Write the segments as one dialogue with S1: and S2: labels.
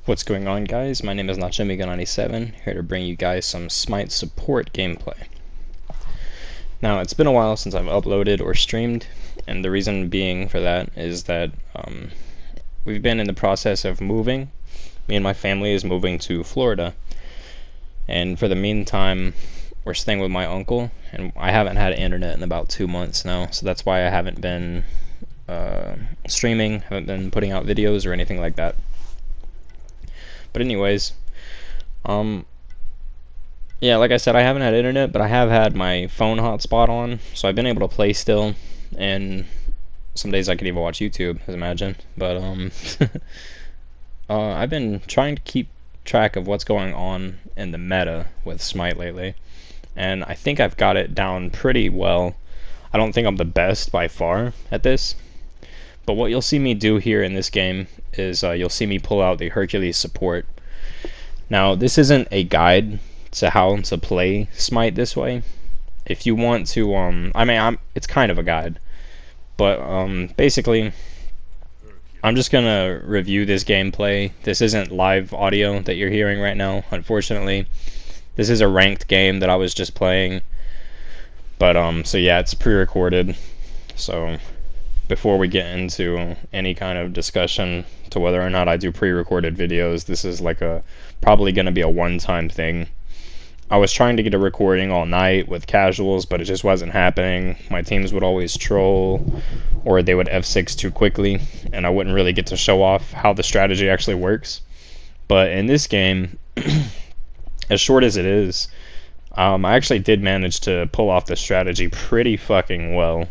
S1: What's going on, guys? My name is Nachemiga97, here to bring you guys some SMITE support gameplay. Now, it's been a while since I've uploaded or streamed, and the reason being for that is that we've been in the process of moving. Me and my family is moving to Florida, and for the meantime, we're staying with my uncle, and I haven't had internet in about 2 months now, so that's why I haven't been streaming, haven't been putting out videos or anything like that. But anyways, yeah, like I said, I haven't had internet, but I have had my phone hotspot on, so I've been able to play still, and some days I can even watch YouTube, as imagine. But I've been trying to keep track of what's going on in the meta with SMITE lately, and I think I've got it down pretty well. I don't think I'm the best by far at this, but what you'll see me do here in this game is you'll see me pull out the Hercules support. Now, this isn't a guide to how to play SMITE this way. If you want to, it's kind of a guide, but basically, I'm just gonna review this gameplay. This isn't live audio that you're hearing right now, unfortunately. This is a ranked game that I was just playing, but so yeah, it's pre-recorded. So before we get into any kind of discussion to whether or not I do pre-recorded videos, this is like probably going to be a one-time thing. I was trying to get a recording all night with casuals, but it just wasn't happening. My teams would always troll, or they would F6 too quickly, and I wouldn't really get to show off how the strategy actually works. But in this game, as short as it is, I actually did manage to pull off the strategy pretty fucking well.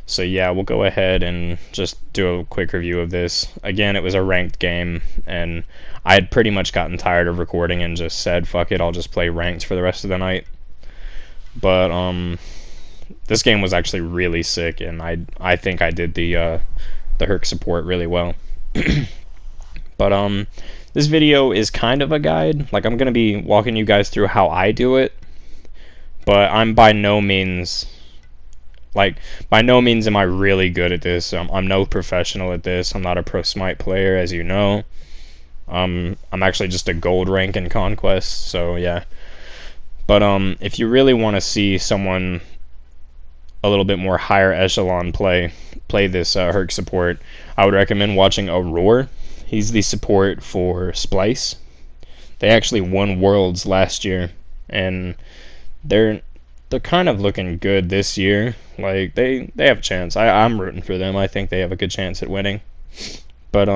S1: So yeah, we'll go ahead and just do a quick review of this. Again, it was a ranked game, and I had pretty much gotten tired of recording and just said, fuck it, I'll just play ranked for the rest of the night. But this game was actually really sick, and I think I did the Herc support really well. But this video is kind of a guide. Like, I'm gonna be walking you guys through how I do it, but I'm by no means am I really good at this. I'm no professional at this. I'm not a pro SMITE player, as you know. I'm actually just a gold rank in Conquest, so yeah. But if you really want to see someone a little bit more higher echelon play this Herc support, I would recommend watching Aurora. He's the support for Splice. They actually won Worlds last year, and they're kind of looking good this year. Like, they have a chance. I'm rooting for them. I think they have a good chance at winning. But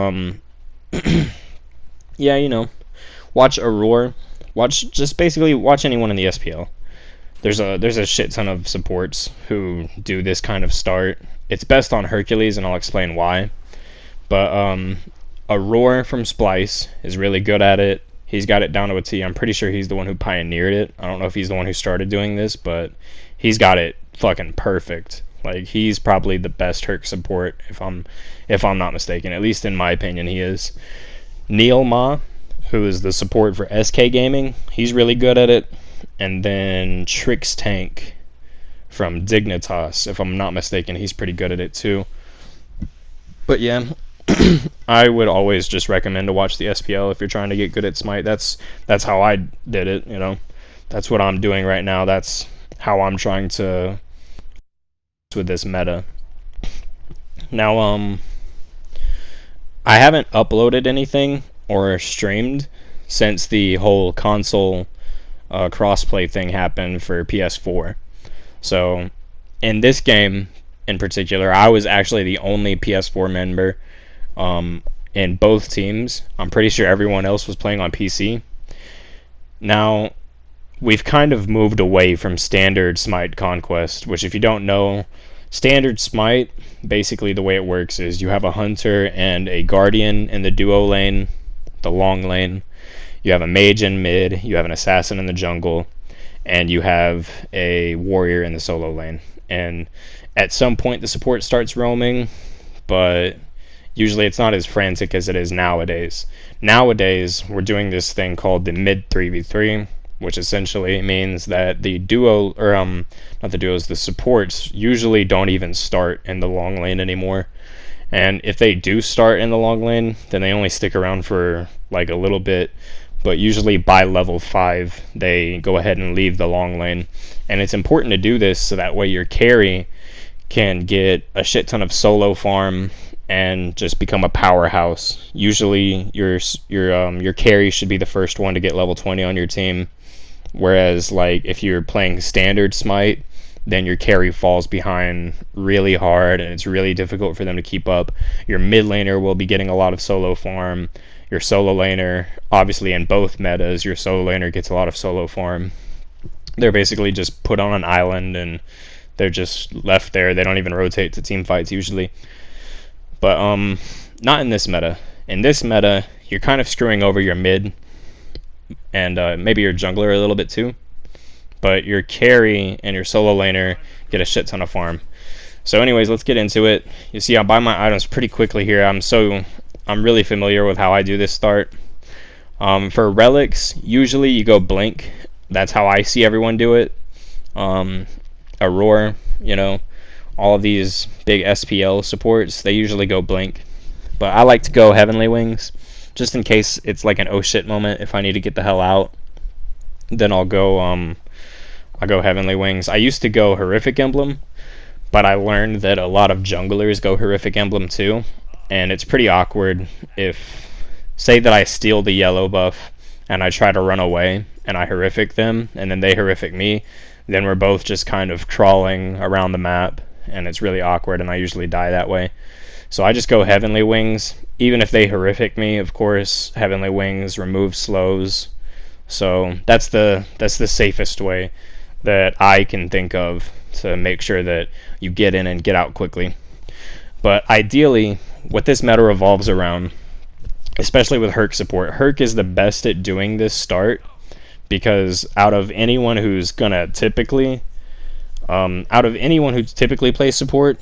S1: yeah, you know, watch Aurora. Basically watch anyone in the SPL. There's a shit ton of supports who do this kind of start. It's best on Hercules, and I'll explain why. But Aurora from Splice is really good at it. He's got it down to a T. I'm pretty sure he's the one who pioneered it. I don't know if he's the one who started doing this, but he's got it fucking perfect. Like, he's probably the best Herc support, if I'm not mistaken. At least in my opinion, he is. Neil Ma, who is the support for SK Gaming, he's really good at it. And then Trix Tank from Dignitas, if I'm not mistaken, he's pretty good at it too. But yeah, I would always just recommend to watch the SPL if you're trying to get good at SMITE. That's how I did it, you know. That's what I'm doing right now. That's how I'm trying to with this meta. Now, I haven't uploaded anything or streamed since the whole console crossplay thing happened for PS4. So, in this game in particular, I was actually the only PS4 member in both teams. I'm pretty sure everyone else was playing on PC. Now, we've kind of moved away from standard SMITE Conquest, which, if you don't know, standard SMITE, basically the way it works is you have a hunter and a guardian in the duo lane, the long lane. You have a mage in mid, you have an assassin in the jungle, and you have a warrior in the solo lane. And at some point the support starts roaming, but usually it's not as frantic as it is nowadays. Nowadays, we're doing this thing called the mid 3v3, which essentially means that the duo, or not the duos, the supports usually don't even start in the long lane anymore. And if they do start in the long lane, then they only stick around for like a little bit, but usually by level 5 they go ahead and leave the long lane. And it's important to do this so that way your carry can get a shit ton of solo farm and just become a powerhouse. Usually your carry should be the first one to get level 20 on your team, whereas like if you're playing standard Smite, then your carry falls behind really hard and it's really difficult for them to keep up. Your mid laner will be getting a lot of solo farm. Your solo laner, obviously in both metas, your solo laner gets a lot of solo farm. They're basically just put on an island and they're just left there. They don't even rotate to team fights usually. But not in this meta. In this meta, you're kind of screwing over your mid and maybe your jungler a little bit too. But your carry and your solo laner get a shit ton of farm. So anyways, let's get into it. You see I buy my items pretty quickly here. I'm really familiar with how I do this start. For relics, usually you go blink. That's how I see everyone do it. Aurora, all of these big SPL supports, they usually go blink. But I like to go Heavenly Wings, just in case it's like an oh shit moment. If I need to get the hell out, then I'll go Heavenly Wings. I used to go Horrific Emblem, but I learned that a lot of junglers go Horrific Emblem too, and it's pretty awkward if, say that I steal the yellow buff and I try to run away and I Horrific them and then they Horrific me, then we're both just kind of crawling around the map and it's really awkward and I usually die that way. So I just go Heavenly Wings. Even if they Horrific me, of course, Heavenly Wings removes slows. So that's the safest way that I can think of to make sure that you get in and get out quickly. But ideally, what this meta revolves around, especially with Herc support, Herc is the best at doing this start, because out of anyone who typically plays support,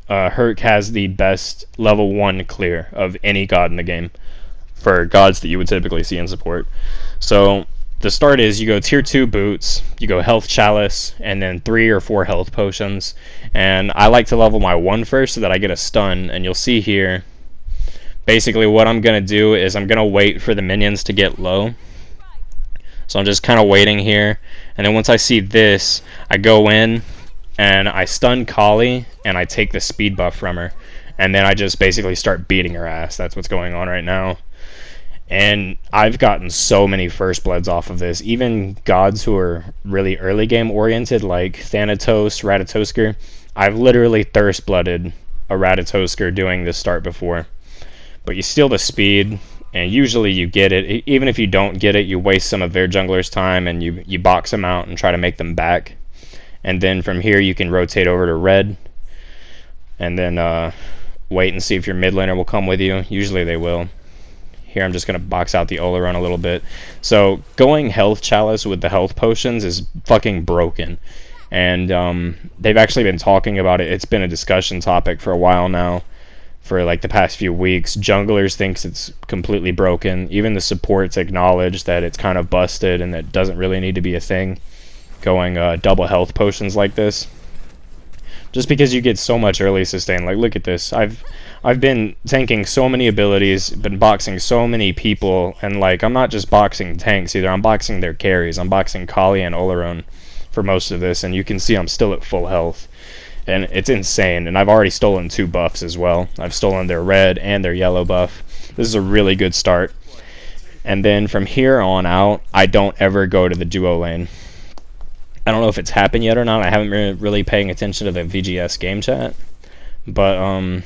S1: Herc has the best level 1 clear of any god in the game for gods that you would typically see in support. So the start is you go tier 2 boots, you go health chalice, and then 3 or 4 health potions. And I like to level my 1 first so that I get a stun, and you'll see here, basically what I'm going to do is I'm going to wait for the minions to get low. So I'm just kind of waiting here, and then once I see this, I go in, and I stun Kali, and I take the speed buff from her. And then I just basically start beating her ass. That's what's going on right now. And I've gotten so many first bloods off of this. Even gods who are really early game oriented, like Thanatos, Ratatoskr, I've literally thirst blooded a Ratatoskr doing this start before. But you steal the speed, and usually you get it. Even if you don't get it, you waste some of their jungler's time, and you box them out and try to make them back. And then from here you can rotate over to red, and then wait and see if your mid laner will come with you. Usually they will. Here I'm just going to box out the Oleron a little bit. So going health chalice with the health potions is fucking broken. And they've actually been talking about it. It's been a discussion topic for a while now, for like the past few weeks. Junglers thinks it's completely broken. Even the supports acknowledge that it's kind of busted and that doesn't really need to be a thing, going double health potions like this. Just because you get so much early sustain. Like, look at this. I've been tanking so many abilities, been boxing so many people, and like I'm not just boxing tanks either. I'm boxing their carries. I'm boxing Kali and Oleron for most of this, and you can see I'm still at full health. And it's insane. And I've already stolen 2 buffs as well. I've stolen their red and their yellow buff. This is a really good start. And then from here on out, I don't ever go to the duo lane. I don't know if it's happened yet or not. I haven't been really paying attention to the VGS game chat. But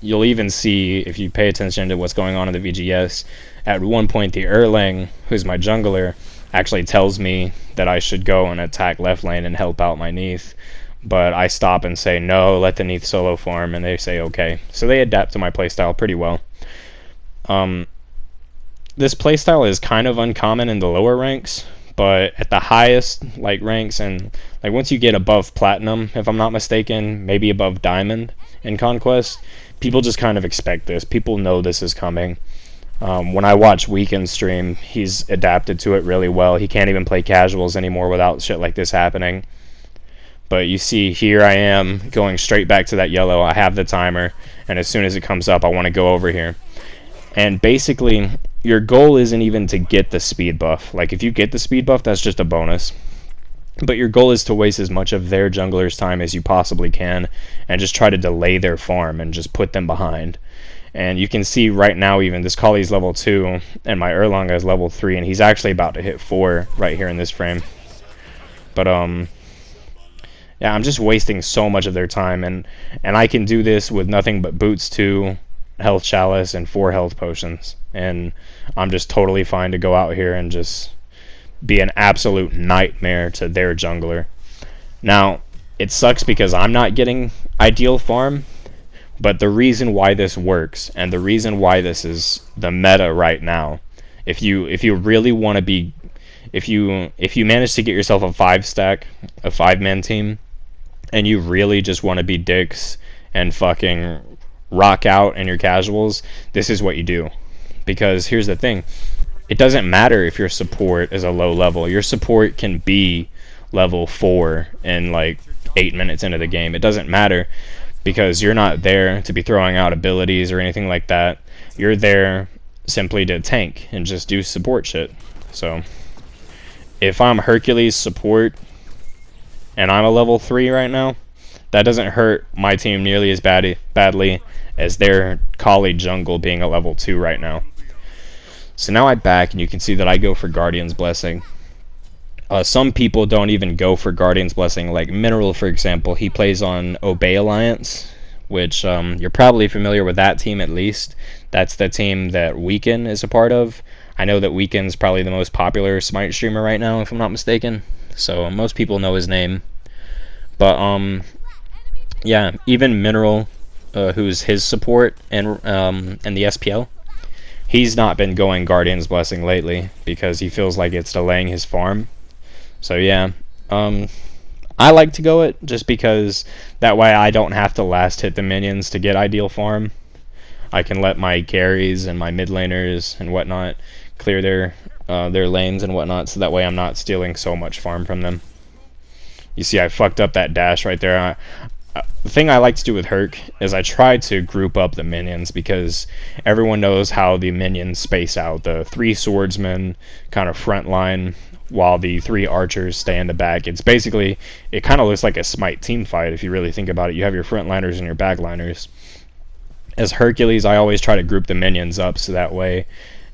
S1: you'll even see, if you pay attention to what's going on in the VGS, at one point the Erlang, who's my jungler, actually tells me that I should go and attack left lane and help out my Neath. But I stop and say, no, let the Neath solo farm, and they say okay. So they adapt to my playstyle pretty well. This playstyle is kind of uncommon in the lower ranks, but at the highest ranks, and like once you get above platinum, if I'm not mistaken, maybe above diamond in Conquest, people just kind of expect this. People know this is coming. When I watch Weekend stream, he's adapted to it really well. He can't even play casuals anymore without shit like this happening. But you see here I am going straight back to that yellow. I have the timer, and as soon as it comes up, I want to go over here. And basically, your goal isn't even to get the speed buff. Like, if you get the speed buff, that's just a bonus. But your goal is to waste as much of their jungler's time as you possibly can, and just try to delay their farm and just put them behind. And you can see right now, even this Kali's level 2, and my Erlang is level 3, and he's actually about to hit 4 right here in this frame. But yeah, I'm just wasting so much of their time, and I can do this with nothing but boots 2, health chalice, and 4 health potions, and I'm just totally fine to go out here and just be an absolute nightmare to their jungler. Now, it sucks because I'm not getting ideal farm, but the reason why this works, and the reason why this is the meta right now, if you really want to be, if you manage to get yourself a 5-stack, a 5-man team, and you really just want to be dicks and fucking rock out in your casuals, this is what you do. Because here's the thing, it doesn't matter if your support is a low level. Your support can be level 4 in like 8 minutes into the game. It doesn't matter, because you're not there to be throwing out abilities or anything like that. You're there simply to tank and just do support shit. So if I'm Hercules support and I'm a level 3 right now, that doesn't hurt my team nearly as badly as their Kali jungle being a level 2 right now. So now I'm back, and you can see that I go for Guardian's Blessing. Some people don't even go for Guardian's Blessing, like Mineral, for example. He plays on Obey Alliance, which you're probably familiar with that team at least. That's the team that Weekend is a part of. I know that Weekend's probably the most popular Smite streamer right now, if I'm not mistaken. So most people know his name. But yeah, even Mineral, who's his support in the SPL, he's not been going Guardian's Blessing lately because he feels like it's delaying his farm. So yeah, I like to go it just because that way I don't have to last hit the minions to get ideal farm. I can let my carries and my mid laners and whatnot clear their lanes and whatnot, so that way I'm not stealing so much farm from them. You see, I fucked up that dash right there. The thing I like to do with Herc is I try to group up the minions, because everyone knows how the minions space out. The 3 swordsmen kind of front line while the 3 archers stay in the back. It's basically, it kind of looks like a Smite team fight if you really think about it. You have your frontliners and your backliners. As Hercules, I always try to group the minions up, so that way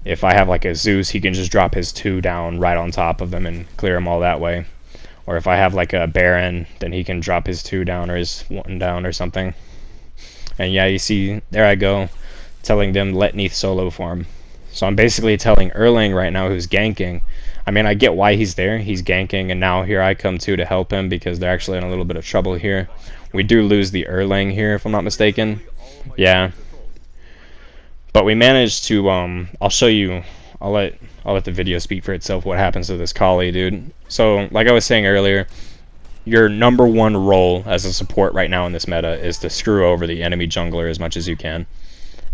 S1: if I have like a Zeus, he can just drop his 2 down right on top of them and clear them all that way. Or if I have like a Baron, then he can drop his 2 down or his 1 down or something. And yeah, you see, there I go, telling them let Neath solo farm. So I'm basically telling Erlang right now, who's ganking. I mean, I get why he's there. He's ganking, and now here I come to help him, because they're actually in a little bit of trouble here. We do lose the Erlang here, if I'm not mistaken. Yeah. But we managed to, I'll show you, I'll let the video speak for itself what happens to this Kali, dude. So, like I was saying earlier, your number 1 role as a support right now in this meta is to screw over the enemy jungler as much as you can.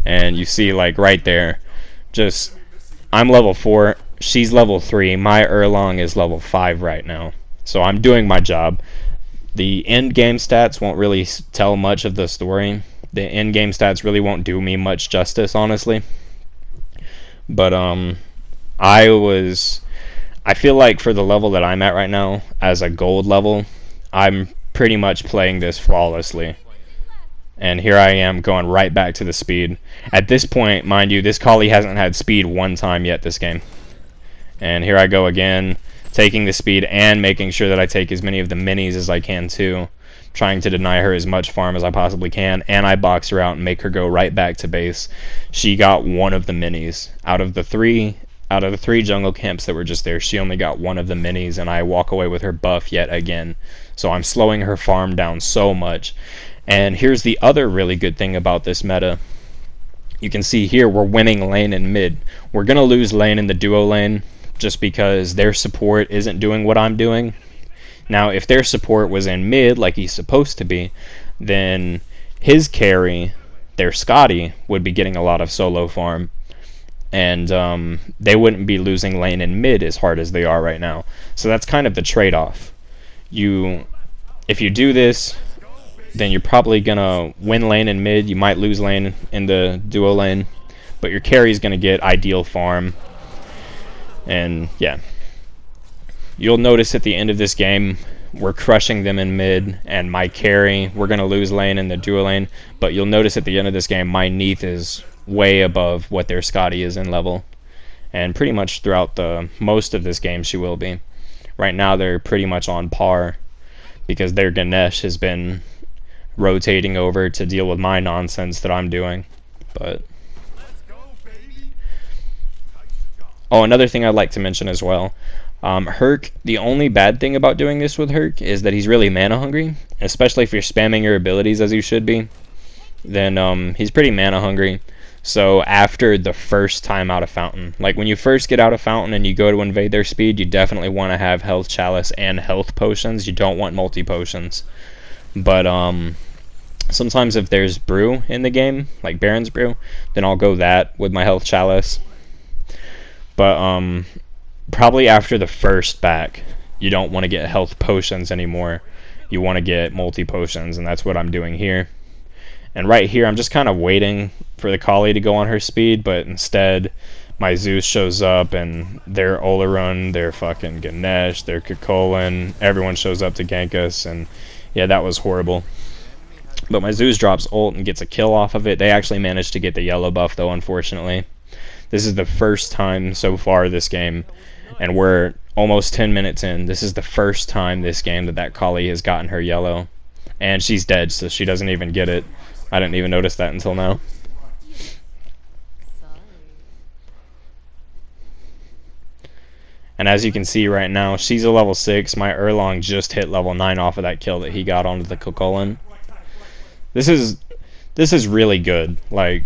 S1: And you see, like, right there, just, I'm level 4, she's level 3, my Erlang is level 5 right now. So I'm doing my job. The end game stats won't really tell much of the story. The end game stats really won't do me much justice, honestly. But I feel like for the level that I'm at right now, as a gold level, I'm pretty much playing this flawlessly. And here I am going right back to the speed. At this point, mind you, this Kali hasn't had speed 1 time yet this game. And here I go again, taking the speed and making sure that I take as many of the minis as I can too. Trying to deny her as much farm as I possibly can, and I box her out and make her go right back to base. She got 1 of the minis. Out of the 3 jungle camps that were just there, she only got 1 of the minis, and I walk away with her buff yet again. So I'm slowing her farm down so much. And here's the other really good thing about this meta. You can see here we're winning lane and mid. We're going to lose lane in the duo lane just because their support isn't doing what I'm doing. Now, if their support was in mid like he's supposed to be, then his carry, their Scotty, would be getting a lot of solo farm. And they wouldn't be losing lane and mid as hard as they are right now. So that's kind of the trade-off. if you do this, then you're probably gonna win lane in mid. You might lose lane in the duo lane, but your carry's gonna get ideal farm. And yeah, you'll notice at the end of this game we're crushing them in mid, and my carry, we're gonna lose lane in the duo lane, but you'll notice at the end of this game my Neath is way above what their Scotty is in level, and pretty much throughout the most of this game she will be. Right now they're pretty much on par because their Ganesh has been rotating over to deal with my nonsense that I'm doing. But oh, another thing I'd like to mention as well, Herc, the only bad thing about doing this with Herc is that he's really mana hungry, especially if you're spamming your abilities as you should be. Then he's pretty mana hungry. So after the first time out of Fountain, like when you first get out of Fountain and you go to invade their speed, you definitely want to have Health Chalice and Health Potions. You don't want multi-potions. But sometimes if there's Brew in the game, like Baron's Brew, then I'll go that with my Health Chalice. But probably after the first back, you don't want to get Health Potions anymore. You want to get multi-potions, and that's what I'm doing here. And right here, I'm just kind of waiting for the Kali to go on her speed, but instead, my Zeus shows up, and their Olorun, their fucking Ganesh, their Kukulkan, everyone shows up to gank us, and yeah, that was horrible. But my Zeus drops ult and gets a kill off of it. They actually managed to get the yellow buff, though, unfortunately. This is the first time so far this game, and we're almost 10 minutes in. This is the first time this game that Kali has gotten her yellow. And she's dead, so she doesn't even get it. I didn't even notice that until now. And as you can see right now, she's a level 6. My Erlong just hit level 9 off of that kill that he got onto the Kukulkan. This is really good. Like,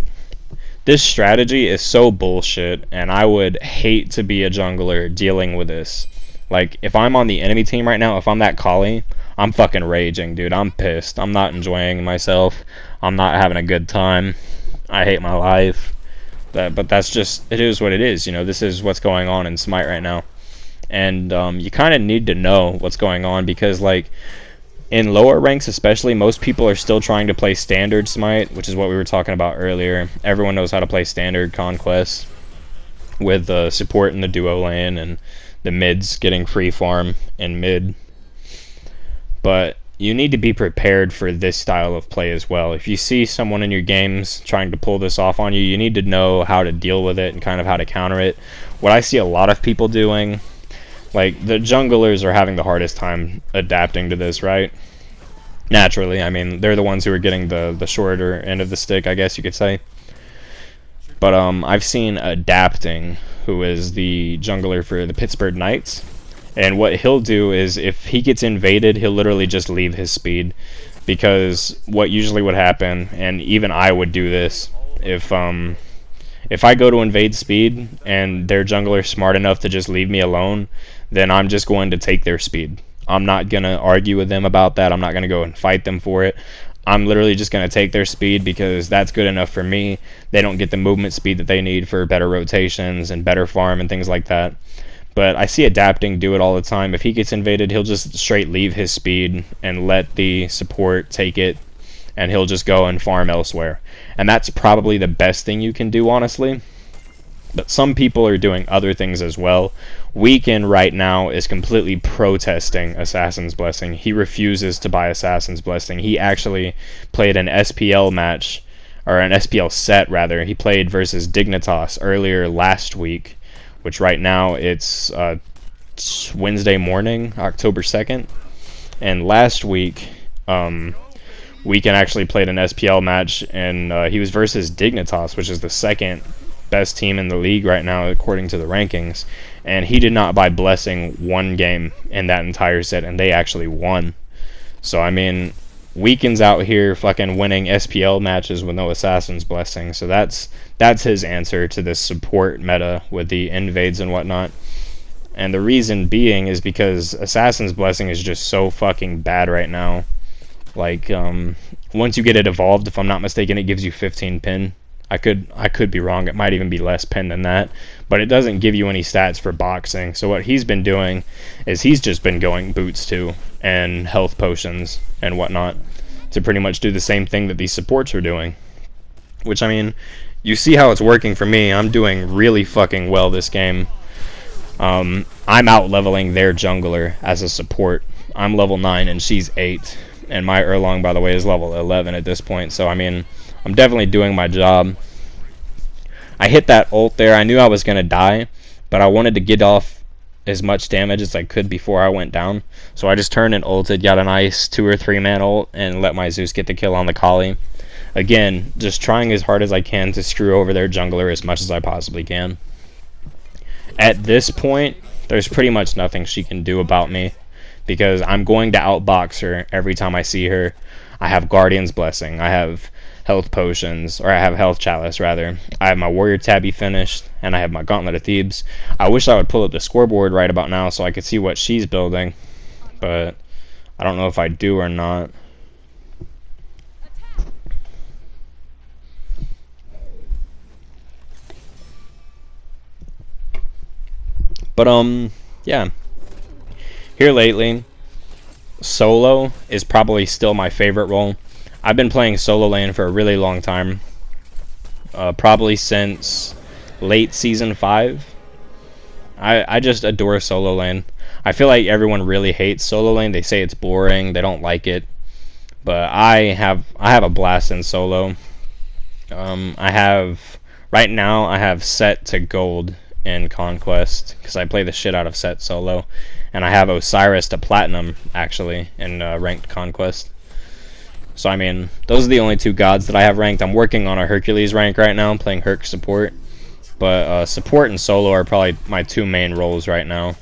S1: this strategy is so bullshit, and I would hate to be a jungler dealing with this. Like, if I'm on the enemy team right now, if I'm that Kali, I'm fucking raging, dude. I'm pissed. I'm not enjoying myself. I'm not having a good time. I hate my life. But that's just, it is what it is. You know, this is what's going on in SMITE right now. And you kind of need to know what's going on because, like, in lower ranks especially, most people are still trying to play standard SMITE, which is what we were talking about earlier. Everyone knows how to play standard Conquest with support in the duo lane and the mids getting free farm in mid. But you need to be prepared for this style of play as well. If you see someone in your games trying to pull this off on you, you need to know how to deal with it and kind of how to counter it. What I see a lot of people doing, like, the junglers are having the hardest time adapting to this, right? Naturally, I mean, they're the ones who are getting the shorter end of the stick, I guess you could say. But I've seen Adapting, who is the jungler for the Pittsburgh Knights. And what he'll do is, if he gets invaded, he'll literally just leave his speed. Because what usually would happen, and even I would do this, if I go to invade speed and their jungler smart enough to just leave me alone, then I'm just going to take their speed. I'm not going to argue with them about that. I'm not going to go and fight them for it. I'm literally just going to take their speed because that's good enough for me. They don't get the movement speed that they need for better rotations and better farm and things like that. But I see Adapting do it all the time. If he gets invaded, he'll just straight leave his speed and let the support take it, and he'll just go and farm elsewhere. And that's probably the best thing you can do, honestly. But some people are doing other things as well. Weekend right now is completely protesting Assassin's Blessing. He refuses to buy Assassin's Blessing. He actually played an SPL match, or an SPL set rather. He played versus Dignitas earlier last week, which right now it's Wednesday morning, October 2nd. And last week, Weekend actually played an SPL match, and he was versus Dignitas, which is the second best team in the league right now according to the rankings. And he did not buy Blessing one game in that entire set, and they actually won. So, I mean, Weekend's out here fucking winning SPL matches with no Assassin's Blessing. So that's his answer to this support meta with the invades and whatnot. And the reason being is because Assassin's Blessing is just so fucking bad right now. Like, once you get it evolved, if I'm not mistaken, it gives you 15 pin. I could be wrong. It might even be less pin than that. But it doesn't give you any stats for boxing. So what he's been doing is he's just been going boots too. and health potions and whatnot to pretty much do the same thing that these supports are doing. Which, I mean, you see how it's working for me. I'm doing really fucking well this game. I'm out-leveling their jungler as a support. I'm level 9 and she's 8. And my Erlong, by the way, is level 11 at this point. So, I mean, I'm definitely doing my job. I hit that ult there. I knew I was going to die, but I wanted to get off as much damage as I could before I went down. So I just turned and ulted, got a nice 2 or 3 man ult, and let my Zeus get the kill on the Kali. Again, just trying as hard as I can to screw over their jungler as much as I possibly can. At this point, there's pretty much nothing she can do about me, because I'm going to outbox her every time I see her. I have Guardian's Blessing, I have health potions, or I have health chalice rather. I have my warrior tabby finished, and I have my gauntlet of Thebes. I wish I would pull up the scoreboard right about now so I could see what she's building, but I don't know if I do or not. But yeah, here lately, solo is probably still my favorite role. I've been playing solo lane for a really long time, probably since late season 5. I just adore solo lane. I feel like everyone really hates solo lane. They say it's boring, they don't like it, but I have a blast in solo. Right now I have set to gold in Conquest because I play the shit out of set solo, and I have Osiris to platinum actually in ranked Conquest. So I mean, those are the only 2 gods that I have ranked. I'm working on a Hercules rank right now. I'm playing Herc support, but support and solo are probably my 2 main roles right now.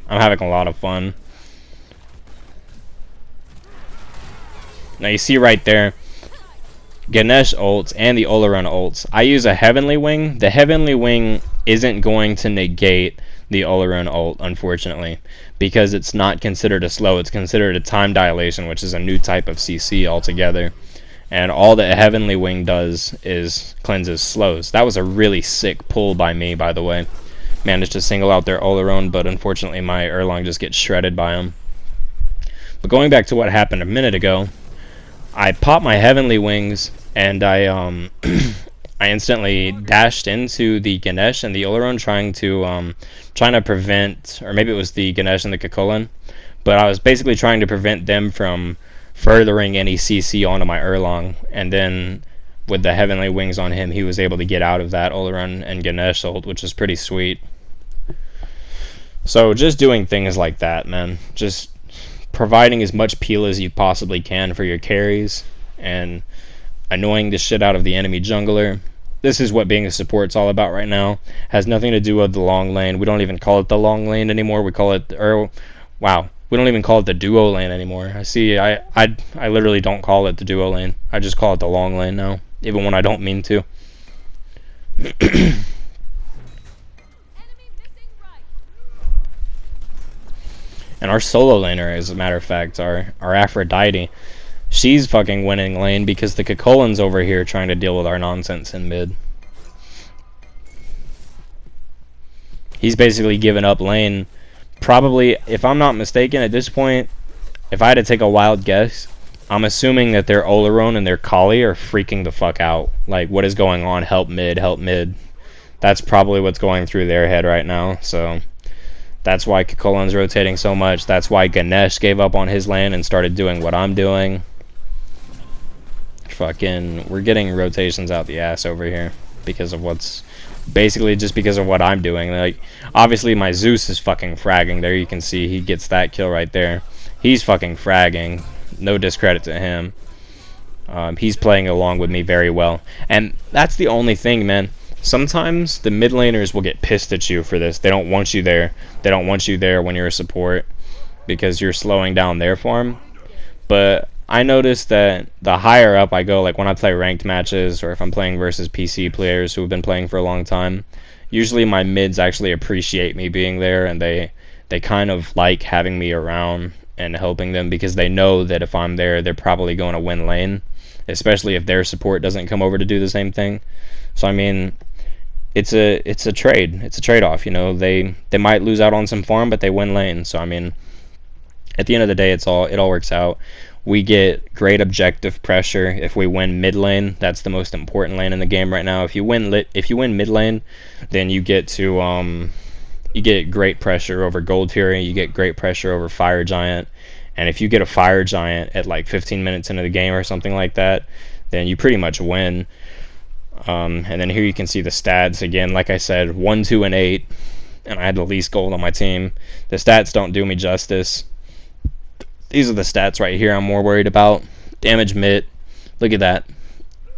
S1: I'm having a lot of fun. Now you see right there, Ganesh ults and the Oleron ults. I use a Heavenly Wing. The Heavenly Wing isn't going to negate the Oleron ult, unfortunately, because it's not considered a slow. It's considered a time dilation, which is a new type of CC altogether. And all that Heavenly Wing does is cleanses slows. That was a really sick pull by me, by the way. Managed to single out their Oleron, but unfortunately my Erlong just gets shredded by him. But going back to what happened a minute ago, I popped my Heavenly Wings, and I I instantly dashed into the Ganesh and the Oleron, trying to prevent, or maybe it was the Ganesh and the Kakolan, but I was basically trying to prevent them from furthering any CC onto my Erlong, and then with the Heavenly Wings on him, he was able to get out of that Oleron and Ganesh ult, which is pretty sweet. So just doing things like that, man. Just providing as much peel as you possibly can for your carries, and annoying the shit out of the enemy jungler. This is what being a support's all about right now. Has nothing to do with the long lane. We don't even call it the long lane anymore. We call it, wow, we don't even call it the duo lane anymore. I literally don't call it the duo lane. I just call it the long lane now, even when I don't mean to. And our solo laner, as a matter of fact, our Aphrodite, she's fucking winning lane because the Kakolan's over here trying to deal with our nonsense in mid. He's basically given up lane. Probably, if I'm not mistaken, at this point, if I had to take a wild guess, I'm assuming that their Oleron and their Kali are freaking the fuck out. Like, what is going on? Help mid, help mid. That's probably what's going through their head right now, so that's why Kakolan's rotating so much. That's why Ganesh gave up on his lane and started doing what I'm doing. Fucking, we're getting rotations out the ass over here because of what's basically just because of what I'm doing. Like, obviously my Zeus is fucking fragging. There you can see he gets that kill right there. He's fucking fragging. No discredit to him. He's playing along with me very well, and that's the only thing, man. Sometimes the mid laners will get pissed at you for this. They don't want you there. They don't want you there when you're a support because you're slowing down their farm. But I noticed that the higher up I go, like when I play ranked matches or if I'm playing versus PC players who have been playing for a long time, usually my mids actually appreciate me being there, and they kind of like having me around and helping them because they know that if I'm there, they're probably going to win lane, especially if their support doesn't come over to do the same thing. So I mean, it's a trade. It's a trade-off. You know, they might lose out on some farm, but they win lane. So I mean, at the end of the day, it all works out. We get great objective pressure if we win mid lane. That's the most important lane in the game right now. If you win mid lane, then you get to you get great pressure over Gold Fury. You get great pressure over Fire Giant. And if you get a Fire Giant at like 15 minutes into the game or something like that, then you pretty much win. And then here you can see the stats again. Like I said, 1, 2, and 8, and I had the least gold on my team. The stats don't do me justice. These are the stats right here I'm more worried about. Damage mitt. Look at that.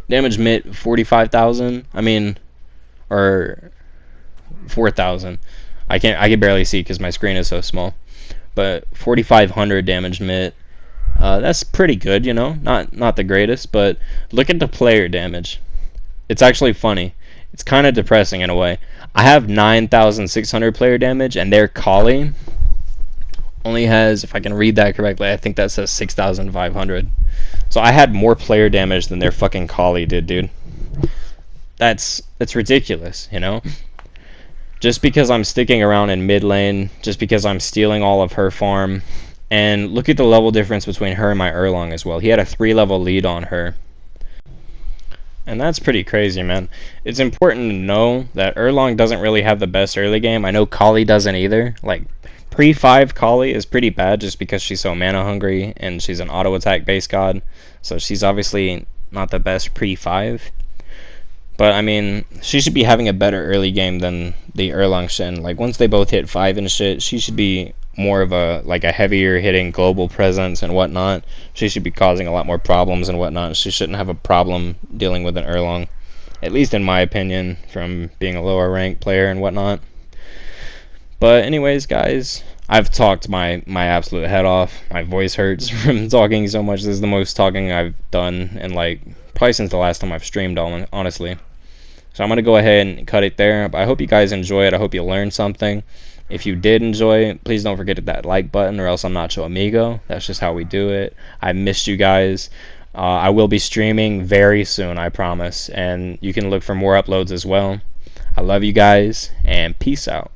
S1: Damage mitt 45,000. I mean, or 4,000. I can barely see because my screen is so small. But 4,500 damage mitt. That's pretty good, you know. Not the greatest, but look at the player damage. It's actually funny. It's kind of depressing in a way. I have 9,600 player damage, and their Kali only has, if I can read that correctly, I think that says 6,500. So I had more player damage than their fucking Kali did, dude. That's ridiculous, you know? Just because I'm sticking around in mid lane, just because I'm stealing all of her farm, and look at the level difference between her and my Erlong as well. He had a 3-level lead on her. And that's pretty crazy, man. It's important to know that Erlong doesn't really have the best early game. I know Kali doesn't either. Like, pre-5 Kali is pretty bad just because she's so mana hungry and she's an auto attack base god. So she's obviously not the best pre-5. But, I mean, she should be having a better early game than the Erlong Shen. Like, once they both hit 5 and shit, she should be more of a heavier hitting global presence and whatnot. She should be causing a lot more problems and whatnot. She shouldn't have a problem dealing with an Erlong, at least in my opinion, from being a lower ranked player and whatnot. But anyways, guys, I've talked my absolute head off. My voice hurts from talking so much. This is the most talking I've done in like probably since the last time I've streamed, honestly. So I'm going to go ahead and cut it there. But I hope you guys enjoy it. I hope you learned something. If you did enjoy it, please don't forget to hit that like button, or else I'm not your amigo. That's just how we do it. I missed you guys. I will be streaming very soon, I promise. And you can look for more uploads as well. I love you guys, and peace out.